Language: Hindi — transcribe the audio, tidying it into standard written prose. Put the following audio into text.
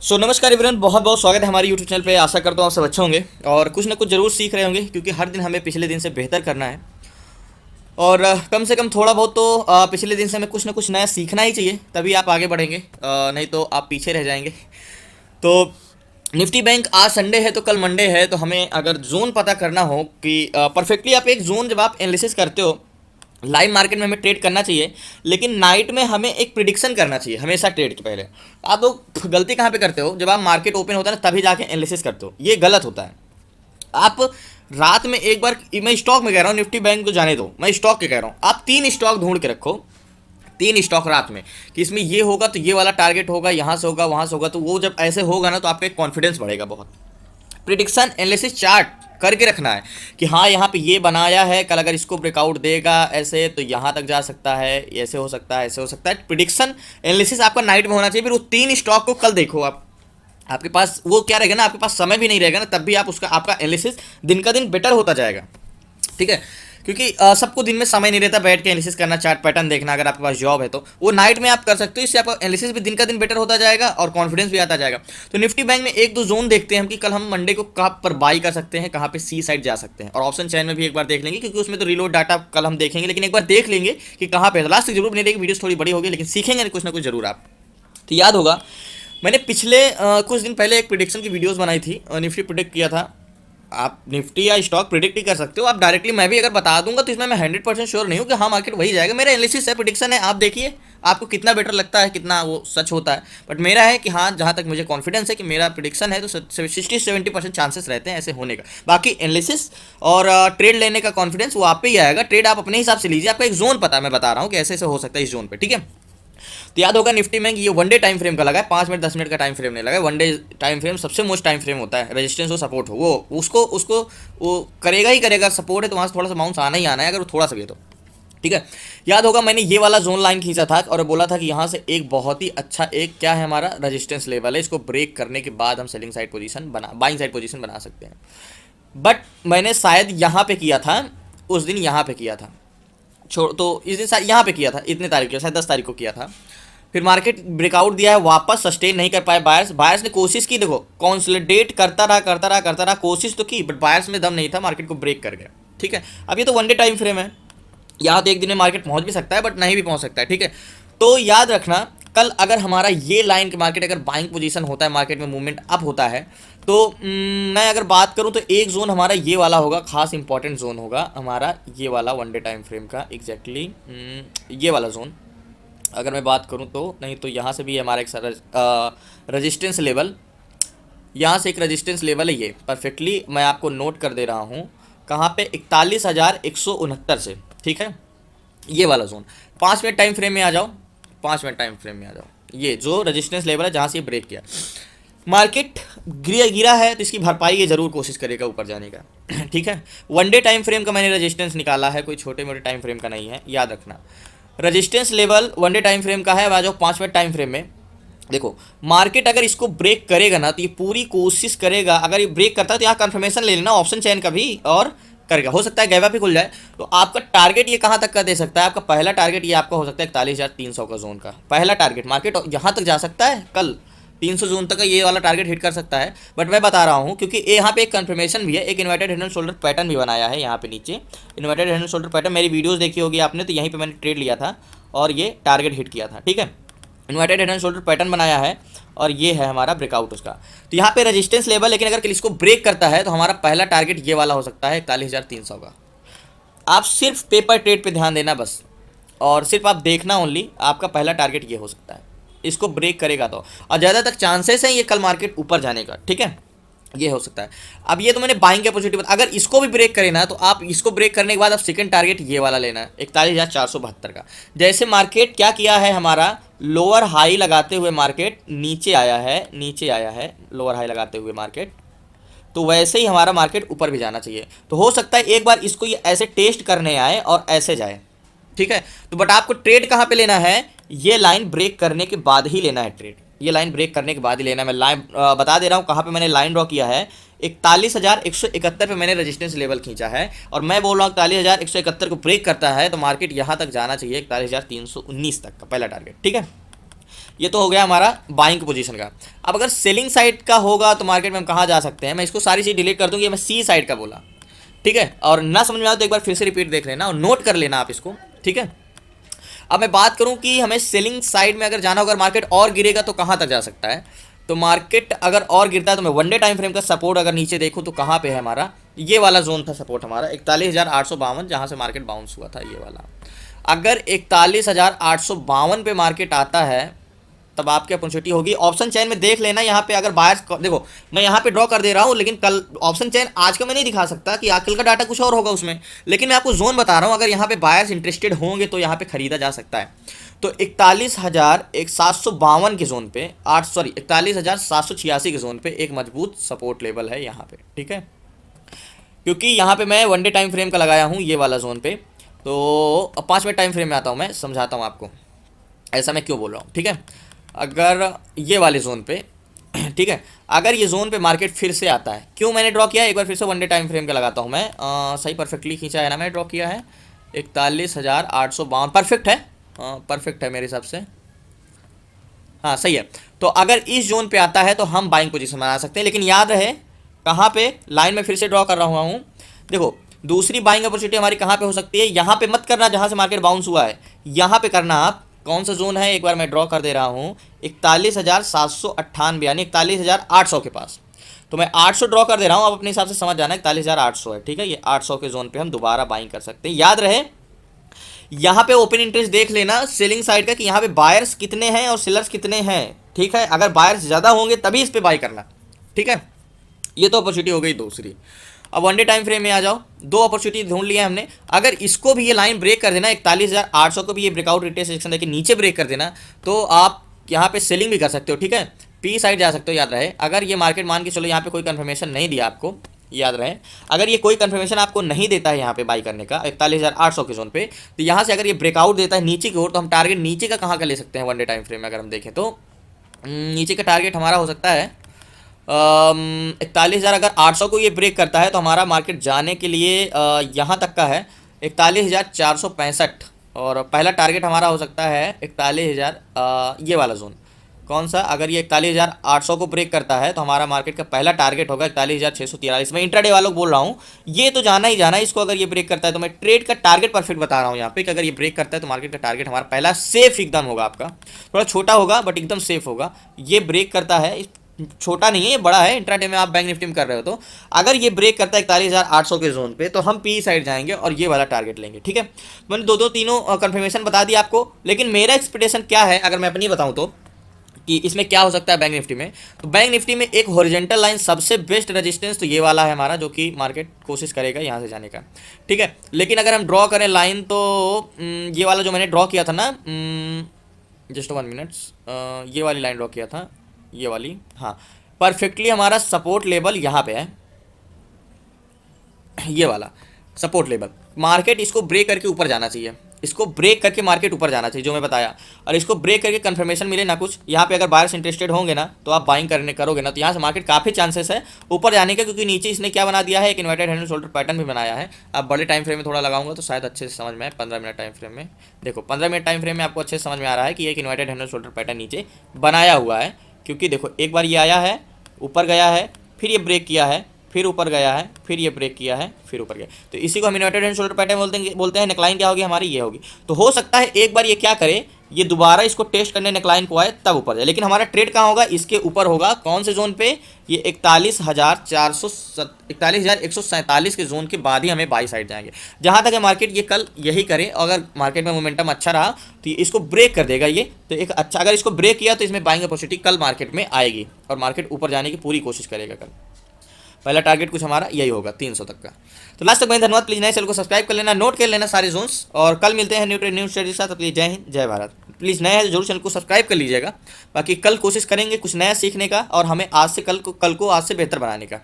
नमस्कार एवरीवन, बहुत बहुत स्वागत है हमारे यूट्यूब चैनल पे। आशा करता हूँ आप सब अच्छे होंगे और कुछ ना कुछ ज़रूर सीख रहे होंगे, क्योंकि हर दिन हमें पिछले दिन से बेहतर करना है। और कम से कम थोड़ा बहुत तो पिछले दिन से हमें कुछ ना कुछ नया सीखना ही चाहिए, तभी आप आगे बढ़ेंगे। नहीं तो आप पीछे रह जाएंगे। तो निफ्टी बैंक आज संडे है तो कल मंडे है, तो हमें अगर जोन पता करना हो कि परफेक्टली आप एक जोन जब आप एनालिसिस करते हो, लाइव मार्केट में हमें ट्रेड करना चाहिए, लेकिन नाइट में हमें एक प्रिडिक्शन करना चाहिए हमेशा ट्रेड के पहले। आप लोग गलती कहाँ पे करते हो, जब आप मार्केट ओपन होता है ना तभी जाके एनालिसिस करते हो, ये गलत होता है। आप रात में एक बार, मैं स्टॉक में कह रहा हूँ, निफ्टी बैंक तो जाने दो, मैं स्टॉक के कह रहा हूँ, आप 3 स्टॉक ढूंढ के रखो, 3 स्टॉक रात में, कि इसमें ये होगा तो ये वाला टारगेट होगा, यहाँ से होगा वहाँ से होगा। तो वो जब ऐसे होगा ना तो आपका एक कॉन्फिडेंस बढ़ेगा बहुत। प्रिडिक्शन एनालिसिस चार्ट करके रखना है कि हाँ यहाँ पे ये बनाया है, कल अगर इसको ब्रेकआउट देगा ऐसे तो यहाँ तक जा सकता है, ऐसे हो सकता है, ऐसे हो सकता है। प्रिडिक्शन एनालिसिस आपका नाइट में होना चाहिए। फिर वो 3 स्टॉक को कल देखो आप, आपके पास वो क्या रहेगा ना, आपके पास समय भी नहीं रहेगा ना, तब भी आप उसका आपका एनालिसिस दिन का दिन बेटर होता जाएगा। ठीक है, क्योंकि सबको दिन में समय नहीं रहता बैठ के एनालिसिस करना, चार्ट पैटर्न देखना। अगर आपके पास जॉब है तो वो नाइट में आप कर सकते हो, इससे आपका एनालिसिस भी दिन का दिन बेटर होता जाएगा और कॉन्फिडेंस भी आता जाएगा। तो निफ्टी बैंक में एक दो जोन देखते हैं हम कि कल हम मंडे को कहाँ पर बाई कर सकते हैं, कहाँ पे सी साइड जा सकते हैं। और ऑप्शन चैन में भी एक बार देख लेंगे, क्योंकि उसमें तो रिलोड डाटा कल हम देखेंगे, लेकिन एक बार देख लेंगे कि कहाँ पे। लास्ट तक जरूर बने रहेगी, वीडियो थोड़ी बड़ी होगी लेकिन सीखेंगे कुछ ना कुछ जरूर आप। तो याद होगा मैंने पिछले कुछ दिन पहले एक प्रिडिक्शन की वीडियोस बनाई थी और निफ्टी प्रिडिक्ट किया था। आप निफ्टी या स्टॉक प्रिडिक्ट ही कर सकते हो। आप डायरेक्टली मैं भी अगर बता दूंगा तो इसमें मैं 100% श्योर नहीं हूँ कि हाँ मार्केट वही जाएगा। मेरा एनालिसिस है, प्रिडिक्शन है, आप देखिए आपको कितना बेटर लगता है, कितना वो सच होता है। बट मेरा है कि हाँ, जहाँ तक मुझे कॉन्फिडेंस है कि मेरा प्रिडिक्शन है तो 60-70% चांसेस रहते हैं ऐसे होने का। बाकी एनालिसिस और ट्रेड लेने का कॉन्फिडेंस वो आप पे ही आएगा। ट्रेड आप अपने हिसाब से लीजिए, आपका एक जोन पता है, मैं बता रहा हूँ कि ऐसे ऐसे हो सकता है इस जोन पे। ठीक है, तो याद होगा निफ्टी में ये वन डे टाइम फ्रेम का लगा है, 5 मिनट 10 मिनट का टाइम फ्रेम नहीं लगा है। वन डे टाइम फ्रेम सबसे मोस्ट टाइम फ्रेम होता है, रेजिस्टेंस हो सपोर्ट हो, वो उसको उसको वो करेगा ही करेगा। सपोर्ट है तो वहाँ से थोड़ा सा बाउंस आना ही आना है, अगर वो थोड़ा सा भी है तो। ठीक है, याद होगा मैंने ये वाला जोन लाइन खींचा था और बोला था कि यहाँ से एक बहुत ही अच्छा एक क्या है हमारा रेजिस्टेंस लेवल है, इसको ब्रेक करने के बाद हम selling side position buying side position बना सकते हैं। बट मैंने शायद यहाँ पे किया था, उस दिन यहाँ पे किया था, छोड़ तो इस दिन यहाँ पे किया था, इतने तारीख को, शायद 10 तारीख को किया था। फिर मार्केट ब्रेकआउट दिया है, वापस सस्टेन नहीं कर पाए बायर्स। बायर्स ने कोशिश की, देखो कंसोलिडेट करता रहा, कोशिश तो की, बट बायर्स में दम नहीं था, मार्केट को ब्रेक कर गया। ठीक है, अब ये तो वन डे टाइम फ्रेम है, यहाँ तो एक दिन में मार्केट पहुंच भी सकता है बट नहीं भी पहुंच सकता है। ठीक है, तो याद रखना कल अगर हमारा ये लाइन के मार्केट अगर बाइंग पोजीशन होता है, मार्केट में मूवमेंट अप होता है, तो मैं अगर बात करूं तो एक जोन हमारा ये वाला होगा, खास इंपॉर्टेंट जोन होगा हमारा ये वाला वन डे टाइम फ्रेम का, एग्जैक्टली ये वाला जोन अगर मैं बात करूं तो। नहीं तो यहाँ से भी हमारा एक रजिस्टेंस लेवल, यहाँ से एक रजिस्टेंस लेवल है ये, परफेक्टली मैं आपको नोट कर दे रहा हूँ कहाँ पे, 41,169 से। ठीक है, ये वाला जोन 5 मिनट टाइम फ्रेम में आ जाओ, 5 मिनट टाइम फ्रेम में आ जाओ, ये जो रजिस्टेंस लेवल है जहाँ से ये ब्रेक किया। मार्केट गिरा है तो इसकी भरपाई ये जरूर कोशिश करेगा ऊपर जाने का। ठीक है, वन डे टाइम फ्रेम का मैंने रजिस्टेंस निकाला है, कोई छोटे मोटे टाइम फ्रेम का नहीं है, याद रखना। Resistance level one day time frame का है, आ जाओ 5 मिनट टाइम फ्रेम में। देखो मार्केट अगर इसको ब्रेक करेगा ना तो ये पूरी कोशिश करेगा, अगर ये ब्रेक करता है तो यहाँ कंफर्मेशन ले लेना ऑप्शन चैन का भी, और करेगा, हो सकता है गैप भी खुल जाए। तो आपका टारगेट ये कहाँ तक का दे सकता है, आपका पहला टारगेट ये आपका हो सकता है 41,300 का जोन का पहला टारगेट। मार्केट यहाँ तक जा सकता है, कल 300 जोन तक का ये वाला टारगेट हिट कर सकता है। बट मैं बता रहा हूँ क्योंकि यहाँ पे एक कंफर्मेशन भी है, एक inverted head and shoulder pattern भी बनाया है यहाँ पे नीचे। Inverted head and shoulder pattern मेरी वीडियोस देखी होगी आपने, तो यहीं पे मैंने ट्रेड लिया था और ये टारगेट हिट किया था। ठीक है, inverted head and shoulder pattern बनाया है और ये है हमारा ब्रेकआउट उसका। तो यहाँ पे रेजिस्टेंस लेवल, लेकिन अगर इसको ब्रेक करता है तो हमारा पहला टारगेट ये वाला हो सकता है 41,300 का। आप सिर्फ पेपर ट्रेड पे ध्यान देना बस, और सिर्फ आप देखना ओनली, आपका पहला टारगेट ये हो सकता है, इसको ब्रेक करेगा तो। और ज़्यादा तक चांसेस हैं ये कल मार्केट ऊपर जाने का। ठीक है, ये हो सकता है। अब ये तो मैंने बाइंग के पॉजिटिव, अगर इसको भी ब्रेक करे ना तो आप इसको ब्रेक करने के बाद आप सेकंड टारगेट ये वाला लेना है 41,472 का। जैसे मार्केट क्या किया है, हमारा लोअर हाई लगाते हुए मार्केट नीचे आया है, लोअर हाई लगाते हुए मार्केट, तो वैसे ही हमारा मार्केट ऊपर भी जाना चाहिए। तो हो सकता है एक बार इसको ये ऐसे टेस्ट करने आए और ऐसे जाए। ठीक है, तो बट आपको ट्रेड कहाँ पे लेना है, ये लाइन ब्रेक करने के बाद ही लेना है ट्रेड, ये लाइन ब्रेक करने के बाद ही लेना है। मैं लाइन बता दे रहा हूँ कहाँ पे मैंने लाइन ड्रॉ किया है, 41,171 पे मैंने रेजिस्टेंस लेवल खींचा है और मैं बोल रहा हूँ 41,171 को ब्रेक करता है तो मार्केट यहाँ तक जाना चाहिए 41,319 तक का पहला टारगेट। ठीक है, ये तो हो गया हमारा बाइंग पोजीशन का। अब अगर सेलिंग साइड का होगा तो मार्केट में हम कहाँ जा सकते हैं, मैं इसको सारी चीज़ डिलीट कर दूँगी, मैं सी साइड का बोला, ठीक है। और ना समझ में आए तो एक बार फिर से रिपीट देख लेना और नोट कर लेना आप इसको, ठीक है। अब मैं बात करूं कि हमें सेलिंग साइड में अगर जाना होगा, मार्केट और गिरेगा तो कहां तक जा सकता है। तो मार्केट अगर और गिरता है तो मैं वन डे टाइम फ्रेम का सपोर्ट अगर नीचे देखूं तो कहां पे है हमारा, ये वाला जोन था सपोर्ट हमारा 41,852, जहां से मार्केट बाउंस हुआ था, ये वाला। अगर 41,852 पे मार्केट आता है तब आपकी अपॉर्चुनिटी होगी। ऑप्शन चेन में देख लेना, यहाँ पे अगर बायर्स, देखो मैं यहाँ पे ड्रॉ कर दे रहा हूँ, लेकिन कल ऑप्शन चेन आज का मैं नहीं दिखा सकता कि कल का डाटा कुछ और होगा उसमें, लेकिन मैं आपको जोन बता रहा हूँ, अगर यहाँ पे बायर्स इंटरेस्टेड होंगे तो यहाँ पे खरीदा जा सकता है। तो 41,752 के जोन पे 41,786 के जोन पे एक मजबूत सपोर्ट लेवल है यहाँ पे, ठीक है। क्योंकि यहाँ पे मैं वन डे टाइम फ्रेम का लगाया हूँ ये वाला जोन पे, तो 5 मिनट टाइम फ्रेम में आता हूँ, मैं समझाता हूँ आपको ऐसा मैं क्यों बोल रहा हूँ, ठीक है। अगर ये वाले जोन पे ठीक है, अगर ये जोन पे मार्केट फिर से आता है, क्यों मैंने ड्रॉ किया है, एक बार फिर से वन डे टाइम फ्रेम का लगाता हूँ मैं, सही परफेक्टली खींचा है ना, मैं ड्रॉ किया है 41,852, परफेक्ट है, परफेक्ट है मेरे हिसाब से, हाँ सही है। तो अगर इस जोन पे आता है तो हम बाइंग पोजीशन बना सकते हैं, लेकिन याद रहे कहाँ पे, लाइन में फिर से ड्रॉ कर रहा हूँ, देखो दूसरी बाइंग अपॉर्चुनिटी हमारी कहाँ पे हो सकती है, यहाँ पे मत करना जहाँ से मार्केट बाउंस हुआ है, यहाँ पे करना आप। कौन सा जोन है, एक बार मैं ड्रॉ कर दे रहा हूँ, 41,798 यानी 41,800 के पास। तो मैं 800 ड्रॉ कर दे रहा हूँ, अब अपने हिसाब से समझ जाना 41,800 है, ठीक है। ये 800 के जोन पे हम दोबारा बाइंग कर सकते हैं। याद रहे यहाँ पे ओपन इंटरेस्ट देख लेना सेलिंग साइड का कि यहाँ पे बायर्स कितने हैं और सेलर्स कितने हैं, ठीक है। अगर बायर्स ज़्यादा होंगे तभी इस पर बाई करना, ठीक है। ये तो अपॉर्चुनिटी हो गई दूसरी। अब वन डे टाइम फ्रेम में आ जाओ, दो अपॉर्चुनिटी ढूंढ लिया हमने। अगर इसको भी ये लाइन ब्रेक कर देना, 41,800 को भी ये ब्रेकआउट रिटेस्ट सेक्शन देके नीचे ब्रेक कर देना, तो आप यहाँ पे सेलिंग भी कर सकते हो, ठीक है। पी साइड जा सकते हो। याद रहे अगर ये मार्केट मान के चलो यहाँ पे कोई कंफर्मेशन नहीं दिया आपको, याद रहे अगर ये कोई कंफर्मेशन आपको नहीं देता है यहाँ पे बाई करने का 41,800 के जोन पे, तो यहाँ से अगर ये ब्रेकआउट देता है नीचे की ओर, तो हम टारगेट नीचे का कहाँ का ले सकते हैं वन डे टाइम फ्रेम में अगर हम देखें तो नीचे का टारगेट हमारा हो सकता है 41,000। अगर 800 को ये ब्रेक करता है तो हमारा मार्केट जाने के लिए यहाँ तक का है 41,465, और पहला टारगेट हमारा हो सकता है 41,000 ये वाला जोन। कौन सा, अगर ये 41,800 को ब्रेक करता है तो हमारा मार्केट का पहला टारगेट होगा 41,643। मैं इंट्राडे वालों को बोल रहा हूँ, ये तो जाना ही जाना है इसको। अगर ये ब्रेक करता है तो मैं ट्रेड का टारगेट परफेक्ट बता रहा हूँ यहाँ पे कि अगर ये ब्रेक करता है तो मार्केट का टारगेट हमारा पहला सेफ एकदम होगा, आपका थोड़ा छोटा होगा बट एकदम सेफ होगा। ये ब्रेक करता है, छोटा नहीं है ये बड़ा है, इंट्राडे में आप बैंक निफ्टी में कर रहे हो तो अगर ये ब्रेक करता है 41,800 के जोन पे तो हम पी साइड जाएंगे और ये वाला टारगेट लेंगे, ठीक है। मैंने दो तीनों कंफर्मेशन बता दी आपको, लेकिन मेरा एक्सपेक्टेशन क्या है अगर मैं अपनी बताऊं तो कि इसमें क्या हो सकता है बैंक निफ्टी में। तो बैंक निफ्टी में एक हॉरिजॉन्टल लाइन सबसे बेस्ट रेजिस्टेंस तो ये वाला है हमारा, जो कि मार्केट कोशिश करेगा यहाँ से जाने का, ठीक है। लेकिन अगर हम ड्रॉ करें लाइन तो ये वाला जो मैंने ड्रॉ किया था ना, जस्ट 1 मिनट्स, ये वाली लाइन ड्रॉ किया था, ये वाली, हाँ परफेक्टली हमारा सपोर्ट लेवल यहाँ पे है, ये वाला सपोर्ट लेवल। मार्केट इसको ब्रेक करके ऊपर जाना चाहिए, इसको ब्रेक करके मार्केट ऊपर जाना चाहिए जो मैं बताया, और इसको ब्रेक करके कंफर्मेशन मिले ना कुछ यहाँ पे, अगर बायर्स इंटरेस्टेड होंगे ना तो आप बाइंग करने करोगे ना, तो यहाँ से मार्केट काफ़ी चांसेस है ऊपर जाने का, क्योंकि नीचे इसने क्या बना दिया है, एक inverted hand and shoulder pattern भी बनाया है। अब बड़े टाइम फ्रेम में थोड़ा लगाऊंगा तो शायद अच्छे से समझ में आए। 15 मिनट टाइम फ्रेम में देखो, 15 मिनट टाइम फ्रेम में आपको अच्छे से समझ में आ रहा है कि एक inverted hand and shoulder pattern नीचे बनाया हुआ है, क्योंकि देखो एक बार ये आया है, ऊपर गया है, फिर ये ब्रेक किया है, फिर ऊपर गया है, फिर ये ब्रेक किया है, फिर ऊपर गया, तो इसी को हम इन्वर्टेड हैंड शोल्डर पैटर्न बोलते हैं। नेकलाइन क्या होगी हमारी, ये होगी। तो हो सकता है एक बार ये क्या करे, ये दोबारा इसको टेस्ट करने नेकलाइन को आए तब ऊपर जाए, लेकिन हमारा ट्रेड कहाँ होगा, इसके ऊपर होगा। कौन से जोन पे, ये 41,147 के जोन के बाद ही हमें बाई साइड जाएंगे। जहाँ तक है मार्केट ये कल यही करे, अगर मार्केट में मोमेंटम अच्छा रहा तो इसको ब्रेक कर देगा ये, तो एक अच्छा, अगर इसको ब्रेक किया तो इसमें बाइंग अपॉर्चुनिटी कल मार्केट में आएगी और मार्केट ऊपर जाने की पूरी कोशिश करेगा कल। पहला टारगेट कुछ हमारा यही होगा 300 तक का। तो लास्ट तक भाई धन्यवाद। प्लीज नए चैनल को सब्सक्राइब कर लेना, नोट कर लेना सारे जोन्स, और कल मिलते हैं न्यू स्ट्रेटजी के साथ। प्लीज जय हिंद जय भारत। प्लीज़ नया है जरूर चैनल को सब्सक्राइब कर लीजिएगा। बाकी कल कोशिश करेंगे कुछ नया सीखने का और हमें आज से कल को आज से बेहतर बनाने का।